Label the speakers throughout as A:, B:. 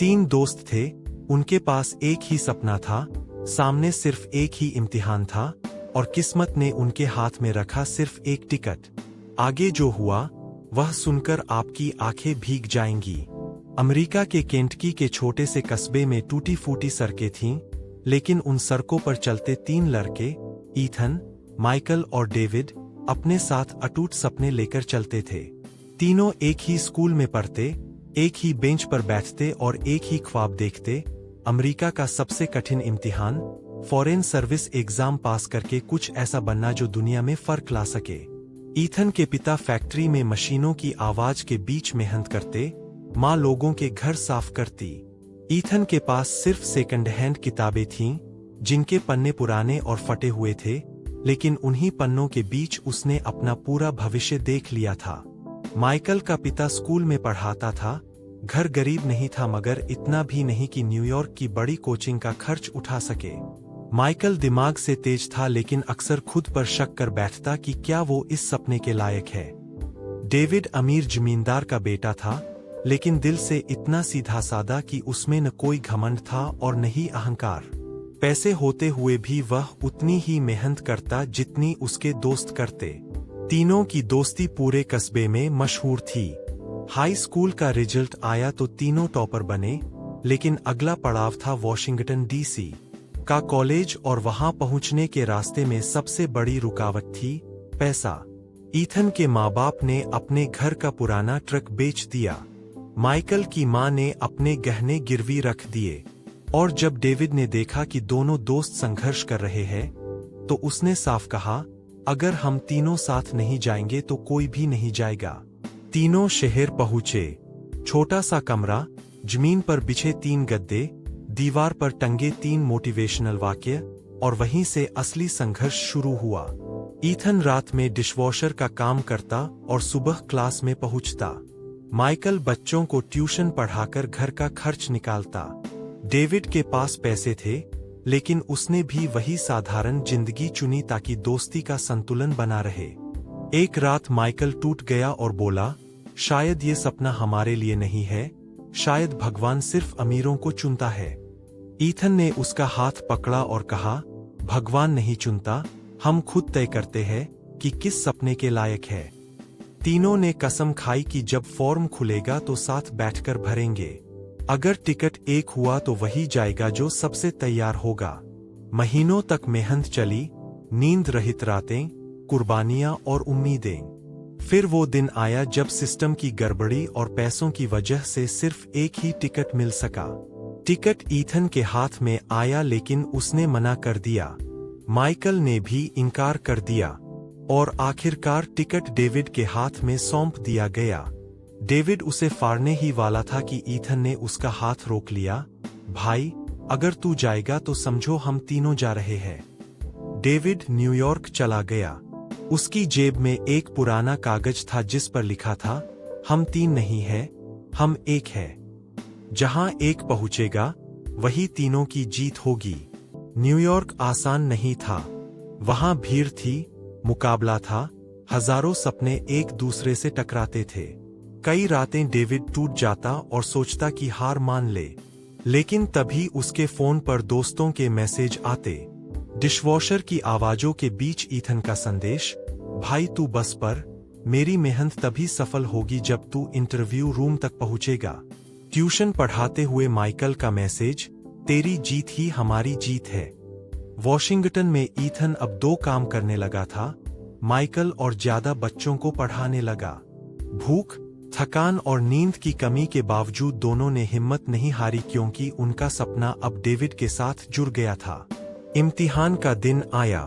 A: 3 दोस्त थे, उनके पास एक ही सपना था, सामने सिर्फ एक ही इम्तिहान था और किस्मत ने उनके हाथ में रखा सिर्फ एक टिकट। आगे जो हुआ वह सुनकर आपकी आंखें भीग जाएंगी। अमेरिका के केंटकी के छोटे से कस्बे में टूटी फूटी सड़कें थीं, लेकिन उन सड़कों पर चलते 3 लड़के, ईथन, माइकल और डेविड, अपने साथ अटूट सपने लेकर चलते थे। तीनों एक ही स्कूल में पढ़ते, एक ही बेंच पर बैठते और एक ही ख्वाब देखते, अमेरिका का सबसे कठिन इम्तिहान, फॉरेन सर्विस एग्जाम पास करके कुछ ऐसा बनना जो दुनिया में फर्क ला सके। ईथन के पिता फैक्ट्री में मशीनों की आवाज के बीच मेहनत करते, माँ लोगों के घर साफ करती। ईथन के पास सिर्फ सेकंड हैंड किताबें थीं, जिनके पन्ने पुराने और फटे हुए थे, लेकिन उन्हीं पन्नों के बीच उसने अपना पूरा भविष्य देख लिया था। माइकल का पिता स्कूल में पढ़ाता था, घर गरीब नहीं था मगर इतना भी नहीं कि न्यूयॉर्क की बड़ी कोचिंग का खर्च उठा सके। माइकल दिमाग से तेज था लेकिन अक्सर खुद पर शक कर बैठता कि क्या वो इस सपने के लायक है। डेविड अमीर जमींदार का बेटा था, लेकिन दिल से इतना सीधा सादा कि उसमें न कोई घमंड था और न ही अहंकार। पैसे होते हुए भी वह उतनी ही मेहनत करता जितनी उसके दोस्त करते। तीनों की दोस्ती पूरे कस्बे में मशहूर थी। हाई स्कूल का रिजल्ट आया तो तीनों टॉपर बने, लेकिन अगला पड़ाव था वॉशिंगटन डीसी का कॉलेज और वहां पहुंचने के रास्ते में सबसे बड़ी रुकावट थी पैसा। ईथन के माँ बाप ने अपने घर का पुराना ट्रक बेच दिया। माइकल की माँ ने अपने गहने गिरवी रख दिए और जब डेविड ने देखा कि दोनों दोस्त संघर्ष कर रहे हैं, तो उसने साफ कहा, अगर हम तीनों साथ नहीं जाएंगे तो कोई भी नहीं जाएगा। तीनों शहर पहुंचे। छोटा सा कमरा, जमीन पर बिछे 3 गद्दे, दीवार पर टंगे 3 मोटिवेशनल वाक्य और वहीं से असली संघर्ष शुरू हुआ। ईथन रात में डिशवॉशर का काम करता और सुबह क्लास में पहुंचता। माइकल बच्चों को ट्यूशन पढ़ाकर घर का खर्च निकालता। डेविड के पास पैसे थे, लेकिन उसने भी वही साधारण जिंदगी चुनी ताकि दोस्ती का संतुलन बना रहे। एक रात माइकल टूट गया और बोला, शायद ये सपना हमारे लिए नहीं है, शायद भगवान सिर्फ अमीरों को चुनता है। ईथन ने उसका हाथ पकड़ा और कहा, भगवान नहीं चुनता, हम खुद तय करते हैं कि किस सपने के लायक है। तीनों ने कसम खाई कि जब फॉर्म खुलेगा तो साथ बैठकर भरेंगे। अगर टिकट एक हुआ तो वही जाएगा जो सबसे तैयार होगा। महीनों तक मेहनत चली, नींद रहित रातें, कुर्बानियां और उम्मीदें। फिर वो दिन आया जब सिस्टम की गड़बड़ी और पैसों की वजह से सिर्फ एक ही टिकट मिल सका। टिकट ईथन के हाथ में आया लेकिन उसने मना कर दिया। माइकल ने भी इनकार कर दिया और आखिरकार टिकट डेविड के हाथ में सौंप दिया गया। डेविड उसे फाड़ने ही वाला था कि ईथन ने उसका हाथ रोक लिया। भाई, अगर तू जाएगा तो समझो हम तीनों जा रहे हैं। डेविड न्यूयॉर्क चला गया। उसकी जेब में एक पुराना कागज था जिस पर लिखा था, हम 3 नहीं हैं, हम एक हैं। जहां एक पहुंचेगा वही तीनों की जीत होगी। न्यूयॉर्क आसान नहीं था। वहां भीड़ थी, मुकाबला था, हजारों सपने एक दूसरे से टकराते थे। कई रातें डेविड टूट जाता और सोचता कि हार मान ले, लेकिन तभी उसके फोन पर दोस्तों के मैसेज आते। डिशवॉशर की आवाजों के बीच ईथन का संदेश, भाई तू बस पर, मेरी मेहनत तभी सफल होगी जब तू इंटरव्यू रूम तक पहुंचेगा। ट्यूशन पढ़ाते हुए माइकल का मैसेज, तेरी जीत ही हमारी जीत है। वॉशिंगटन में ईथन अब 2 काम करने लगा था, माइकल और ज्यादा बच्चों को पढ़ाने लगा। भूख, थकान और नींद की कमी के बावजूद दोनों ने हिम्मत नहीं हारी क्योंकि उनका सपना अब डेविड के साथ जुड़ गया था। इम्तिहान का दिन आया।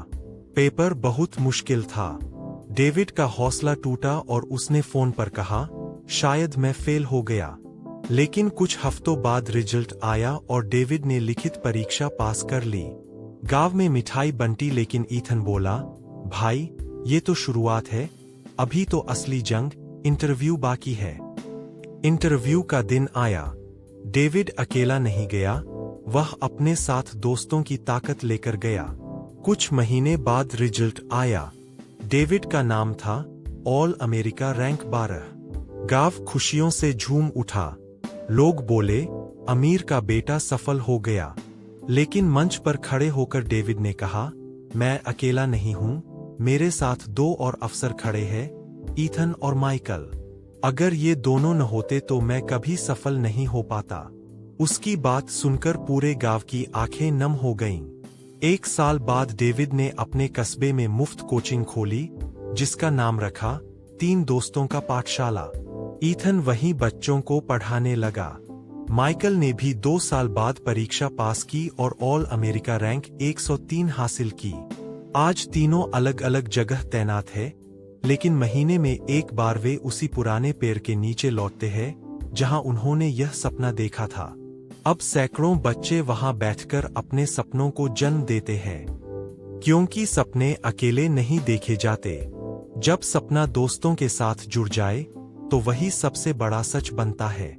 A: पेपर बहुत मुश्किल था। डेविड का हौसला टूटा और उसने फोन पर कहा, शायद मैं फेल हो गया। लेकिन कुछ हफ्तों बाद रिजल्ट आया और डेविड ने लिखित परीक्षा पास कर ली। गांव में मिठाई बंटी लेकिन ईथन बोला, भाई ये तो शुरुआत है, अभी तो असली जंग, इंटरव्यू बाकी है। इंटरव्यू का दिन आया। डेविड अकेला नहीं गया, वह अपने साथ दोस्तों की ताकत लेकर गया। कुछ महीने बाद रिजल्ट आया। डेविड का नाम था ऑल अमेरिका रैंक 12। गांव खुशियों से झूम उठा। लोग बोले, अमीर का बेटा सफल हो गया। लेकिन मंच पर खड़े होकर डेविड ने कहा, मैं अकेला नहीं हूं, मेरे साथ 2 और अफसर खड़े हैं, ईथन और माइकल। अगर ये दोनों न होते तो मैं कभी सफल नहीं हो पाता। उसकी बात सुनकर पूरे गांव की आंखें नम हो गईं। 1 साल बाद डेविड ने अपने कस्बे में मुफ्त कोचिंग खोली, जिसका नाम रखा 3 दोस्तों का पाठशाला। ईथन वहीं बच्चों को पढ़ाने लगा। माइकल ने भी 2 साल बाद परीक्षा पास की और ऑल अमेरिका रैंक 103 हासिल की। आज तीनों अलग अलग जगह तैनात है, लेकिन महीने में एक बार वे उसी पुराने पेड़ के नीचे लौटते हैं जहां उन्होंने यह सपना देखा था। अब सैकड़ों बच्चे वहां बैठकर अपने सपनों को जन्म देते हैं, क्योंकि सपने अकेले नहीं देखे जाते। जब सपना दोस्तों के साथ जुड़ जाए तो वही सबसे बड़ा सच बनता है।